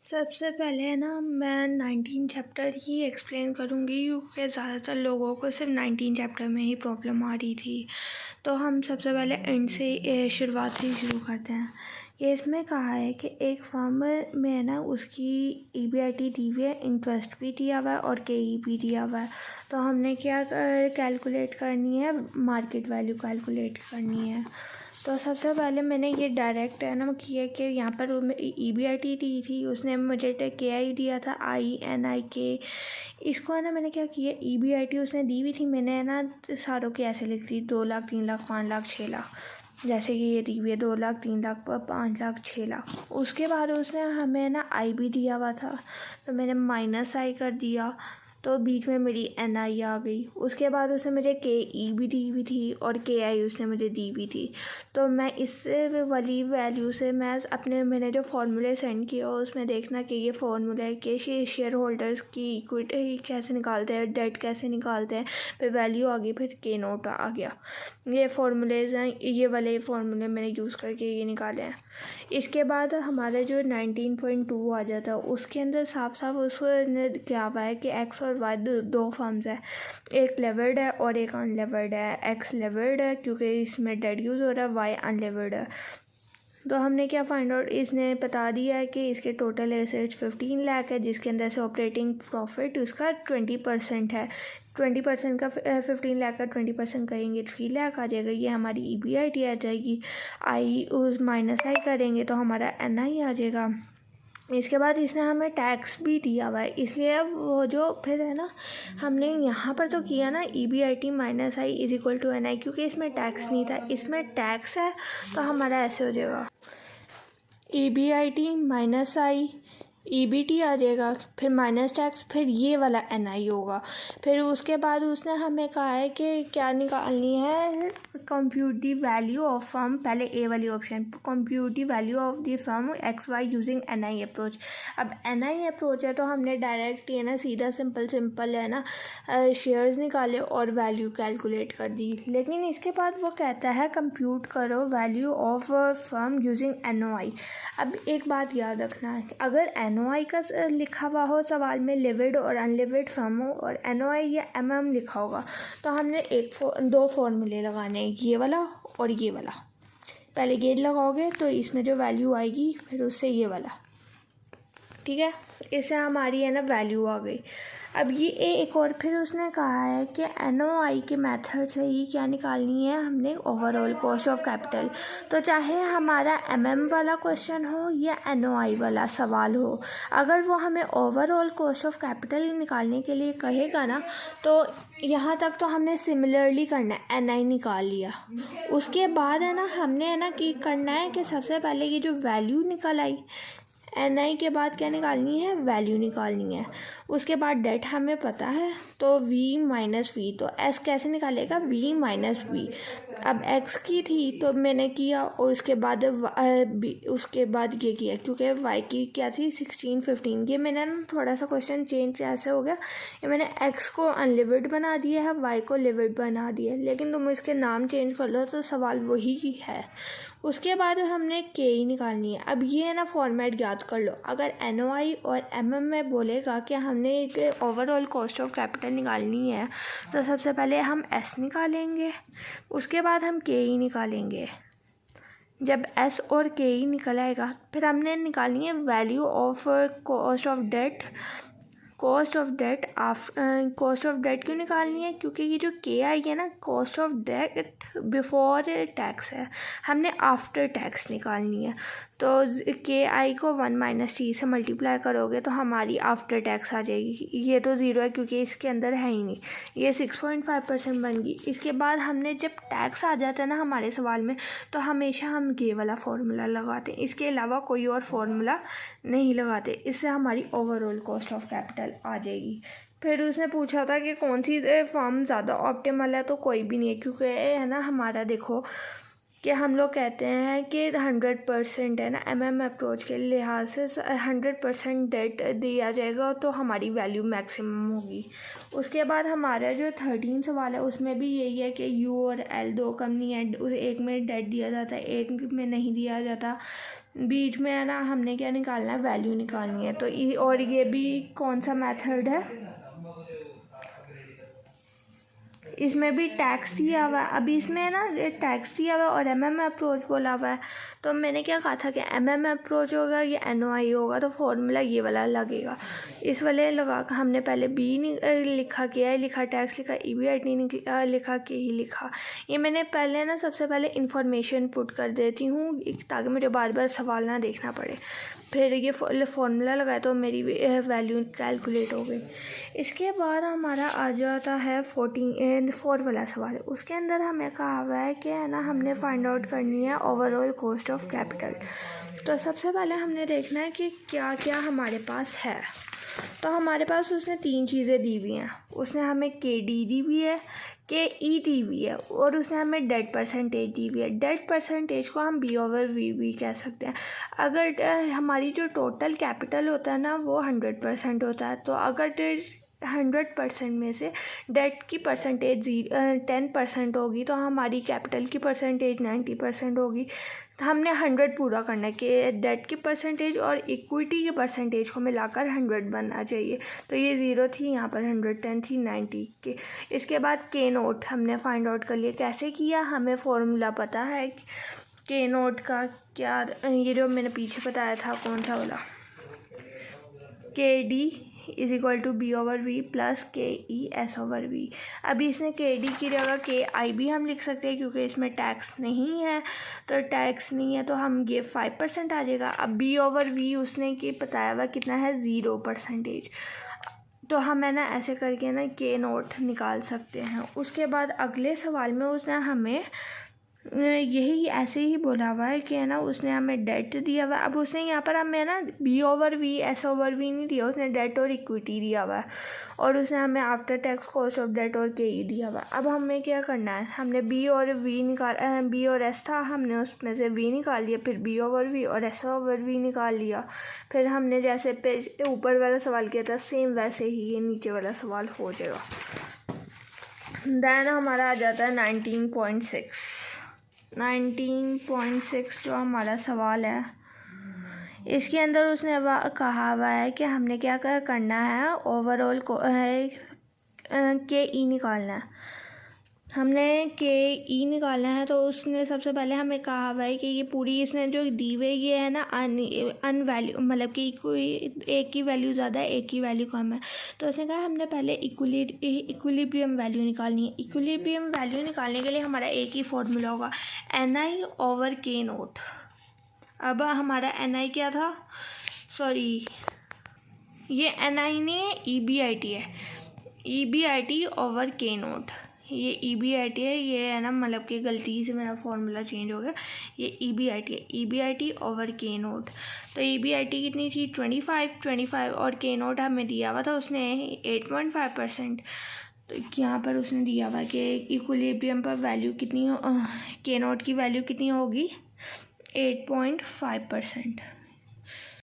सबसे पहले ना मैं 19 चैप्टर ही एक्सप्लेन करूँगी क्योंकि ज़्यादातर लोगों को सिर्फ 19 चैप्टर में ही प्रॉब्लम आ रही थी। तो हम सबसे पहले एंड से शुरुआत से ही शुरू करते हैं। ये इसमें कहा है कि एक फर्म में है ना उसकी EBIT दी हुई है, इंटरेस्ट भी दिया हुआ है और KE भी दिया हुआ है। तो हमने क्या कैलकुलेट करनी है, मार्केट वैल्यू कैलकुलेट करनी है। तो सबसे पहले मैंने ये डायरेक्ट है ना किया कि यहाँ पर EBIT दी थी, उसने मुझे KI दिया था, INIK। इसको है ना मैंने क्या किया, EBIT उसने दी हुई थी, मैंने है ना सारों की ऐसे लिख दी, 2 लाख, 3 लाख, 5 लाख, 6 लाख। जैसे कि ये दी हुई है 2 लाख, 3 लाख, 5 लाख, 6 लाख। उसके बाद उसने हमें ना I भी दिया हुआ था, तो मैंने -I कर दिया, तो बीच में मेरी NI आ गई। उसके बाद उसने मुझे KE भी दी हुई थी और KI उसने मुझे दी हुई थी। तो मैं इससे वाली वैल्यू से मैंने जो फार्मूले सेंड किया उसमें देखना कि ये फार्मूला है कि शेयर होल्डर्स की इक्विटी कैसे निकालते हैं, डेट कैसे निकालते हैं, फिर वैल्यू आ गई, फिर K नोट आ गया। ये फार्मूलेज हैं, ये वाले फार्मूले मैंने यूज़ करके ये निकाले हैं। इसके बाद हमारा जो 19.2 आ जाता है उसके अंदर साफ साफ उसने क्या हुआ है कि एक्स और वाई दो फर्म्स है, एक लेवर्ड है और एक अनलेवर्ड है। एक्स लेवर्ड है क्योंकि इसमें डेट यूज़ हो रहा है, वाई अनलेवर्ड है। तो हमने क्या फाइंड आउट, इसने बता दिया है कि इसके टोटल एसेट्स 15 लाख है, जिसके अंदर से ऑपरेटिंग प्रॉफिट उसका 20% है। 20% का 15 लाख का 20% करेंगे 3 लाख आ जाएगा। ये हमारी EBIT आ जाएगी। उस -I करेंगे तो हमारा NI आ जाएगा। इसके बाद इसने हमें टैक्स भी दिया हुआ है, इसलिए अब वो जो फिर है ना हमने यहाँ पर तो किया ना EBIT -I = NI, क्योंकि इसमें टैक्स नहीं था, इसमें टैक्स है तो हमारा ऐसे हो जाएगा EBIT -I EBT आ जाएगा, फिर माइनस टैक्स, फिर ये वाला NI होगा। फिर उसके बाद उसने हमें कहा है कि क्या निकालनी है, compute the value of firm, पहले ए वाली option, compute the value of the firm XY using NI approach. अब NI अप्रोच है तो हमने डायरेक्ट ये ना सीधा सिंपल है ना शेयर्स निकाले और वैल्यू कैलकुलेट कर दी। लेकिन इसके बाद वो कहता है कंप्यूट करो value of firm using NOI। अब एक बात याद रखना है, अगर NOI का लिखा हुआ हो सवाल में लिविड और अनलिविड फर्म हो और NOI या MM लिखा होगा, तो हमने 2 फॉर्मूले लगाने हैं, ये वाला और ये वाला। पहले ये लगाओगे तो इसमें जो वैल्यू आएगी फिर उससे ये वाला, ठीक है। इससे हमारी है ना वैल्यू आ गई। अब ये एक और फिर उसने कहा है कि NOI के मेथड से ही क्या निकालनी है, हमने ओवरऑल कॉस्ट ऑफ कैपिटल। तो चाहे हमारा MM वाला क्वेश्चन हो या NOI वाला सवाल हो, अगर वो हमें ओवरऑल कॉस्ट ऑफ कैपिटल निकालने के लिए कहेगा ना, तो यहाँ तक तो हमने सिमिलरली करना है, NI निकाल लिया। उसके बाद है ना हमने है ना कि करना है कि सबसे पहले ये जो वैल्यू निकल आई, NI के बाद क्या निकालनी है, वैल्यू निकालनी है। उसके बाद डेट हमें पता है तो V - V, तो S कैसे निकालेगा, V - V। अब X की थी तो मैंने किया और उसके बाद ये किया क्योंकि Y की क्या थी 16, 15। ये मैंने ना थोड़ा सा क्वेश्चन चेंज ऐसे हो गया, ये मैंने X को अनलिविड बना दिया है, Y को लिविड बना दिया है, लेकिन तुम इसके नाम चेंज कर लो तो सवाल वही है। उसके बाद हमने KE निकालनी है। अब ये है ना फॉर्मेट याद कर लो, अगर NOI और MM में बोलेगा कि हमने एक ओवरऑल कॉस्ट ऑफ कैपिटल निकालनी है, तो सबसे पहले हम S निकालेंगे, उसके बाद हम KE निकालेंगे। जब S और KE निकल आएगा फिर हमने निकालनी है value of cost of debt. Cost of debt क्यों निकालनी है, क्योंकि ये जो KI है ना cost of debt before tax है, हमने आफ्टर टैक्स निकालनी है। तो KI को 1 - T से मल्टीप्लाई करोगे तो हमारी आफ्टर टैक्स आ जाएगी। ये तो 0 है क्योंकि इसके अंदर है ही नहीं, ये 6.5% बन गई। इसके बाद हमने जब टैक्स आ जाता है ना हमारे सवाल में, तो हमेशा हम ये वाला फार्मूला लगाते हैं, इसके अलावा कोई और फार्मूला नहीं लगाते। इससे हमारी ओवरऑल कॉस्ट ऑफ कैपिटल आ जाएगी। फिर उसने पूछा था कि कौन सी फर्म ज़्यादा ऑप्टिमल है, तो कोई भी नहीं है, क्योंकि है ना हमारा देखो कि हम लोग कहते हैं कि 100% है ना MM अप्रोच के लिहाज से 100% डेट दिया जाएगा तो हमारी वैल्यू मैक्सिमम होगी। उसके बाद हमारा जो 13 सवाल है उसमें भी यही है कि U और L 2 कंपनी है, एक में डेट दिया जाता है, एक में नहीं दिया जाता। बीच में है ना हमने क्या निकालना है, वैल्यू निकालनी है। तो और ये भी कौन सा मेथड है, इसमें भी टैक्स दिया हुआ है। अभी इसमें है ना टैक्स दिया हुआ है और एमएम अप्रोच बोला हुआ है। तो मैंने क्या कहा था कि एमएम अप्रोच होगा या एनओआई होगा, तो फॉर्मूला ये वाला लगेगा। इस वाले लगा कर हमने पहले बी लिखा, के आई लिखा, टैक्स लिखा, ईबीआईटी लिखा, के ही लिखा। ये मैंने पहले ना सबसे पहले इन्फॉर्मेशन पुट कर देती हूँ ताकि मुझे बार बार सवाल ना देखना पड़े। फिर ये फॉर्मूला लगाया तो मेरी वैल्यू कैलकुलेट हो गई। इसके बाद हमारा आ जाता है 4 वाला सवाल। उसके अंदर हमें कहा हुआ है कि है ना हमने फाइंड आउट करनी है ओवरऑल कॉस्ट ऑफ कैपिटल। तो सबसे पहले हमने देखना है कि क्या क्या हमारे पास है। तो हमारे पास उसने 3 चीज़ें दी हुई हैं। उसने हमें के डी दी हुई है, के ई दी हुई है और उसने हमें डेट परसेंटेज दी हुई है। डेट परसेंटेज को हम बी/वी भी कह सकते हैं। अगर हमारी जो टोटल कैपिटल होता है ना वो 100% होता है, तो अगर 100% में से डेट की परसेंटेज 10% होगी तो हमारी कैपिटल की परसेंटेज 90% होगी। तो हमने 100 पूरा करना है कि डेट की परसेंटेज और इक्विटी की परसेंटेज को मिलाकर 100 बनना चाहिए। तो ये 0 थी, यहाँ पर 110 थी, 90 के। इसके बाद के नोट हमने फाइंड आउट कर लिया। कैसे किया, हमें फॉर्मूला पता है के नोट का। क्या ये जो मैंने पीछे बताया था कौन सा वाला, K D is equal to B V plus K E एस/वी। अभी इसने के डी की जगह के आई भी हम लिख सकते हैं क्योंकि इसमें टैक्स नहीं है। तो टैक्स नहीं है तो हम ये 5% आ जाएगा। अब बी/वी उसने कि बताया हुआ कितना है, 0%। तो हम है ना ऐसे करके ना के नोट निकाल सकते हैं। उसके बाद अगले सवाल में उसने हमें यही ऐसे ही बोला हुआ है कि है ना उसने हमें डेट दिया हुआ है। अब उसने यहाँ पर हमें ना बी/वी एस/वी नहीं दिया, उसने डेट और इक्विटी दिया हुआ है और उसने हमें after tax cost of debt और के ई दिया हुआ है। अब हमें क्या करना है, हमने बी और एस था, हमने उसमें से वी निकाल लिया, फिर बी/वी और एस/वी निकाल लिया। फिर हमने जैसे पेज ऊपर वाला सवाल किया था सेम वैसे ही ये नीचे वाला सवाल हो जाएगा। देन हमारा आ जाता है 19.6 जो हमारा सवाल है। इसके अंदर उसने कहा हुआ है कि हमने क्या करना है, ओवरऑल को के ई निकालना है। हमने के ई निकालना है। तो उसने सबसे पहले हमें कहा हुआ है कि ये पूरी इसने जो दी हुई ये है ना अन वैल्यू, मतलब कि एक की वैल्यू ज़्यादा है एक की वैल्यू कम है। तो उसने कहा हमने पहले इक्विलिब्रियम वैल्यू निकालनी है। इक्विलिब्रियम वैल्यू निकालने के लिए हमारा एक ही फॉर्मूला होगा, NI ओवर के नोट। अब हमारा NI क्या था, सॉरी ये NI नहीं है, EBIT है। EBIT ओवर के नोट, ये EBIT है, ये है ना मतलब कि गलती से मेरा फॉर्मूला चेंज हो गया। ये EBIT है, EBIT ओवर के नोट। तो EBIT कितनी थी, 25 और के नोट हमें दिया हुआ था उसने 8.5%। तो यहाँ पर उसने दिया हुआ कि इक्विलिब्रियम पर वैल्यू कितनी के नोट की वैल्यू कितनी होगी, 8.5%।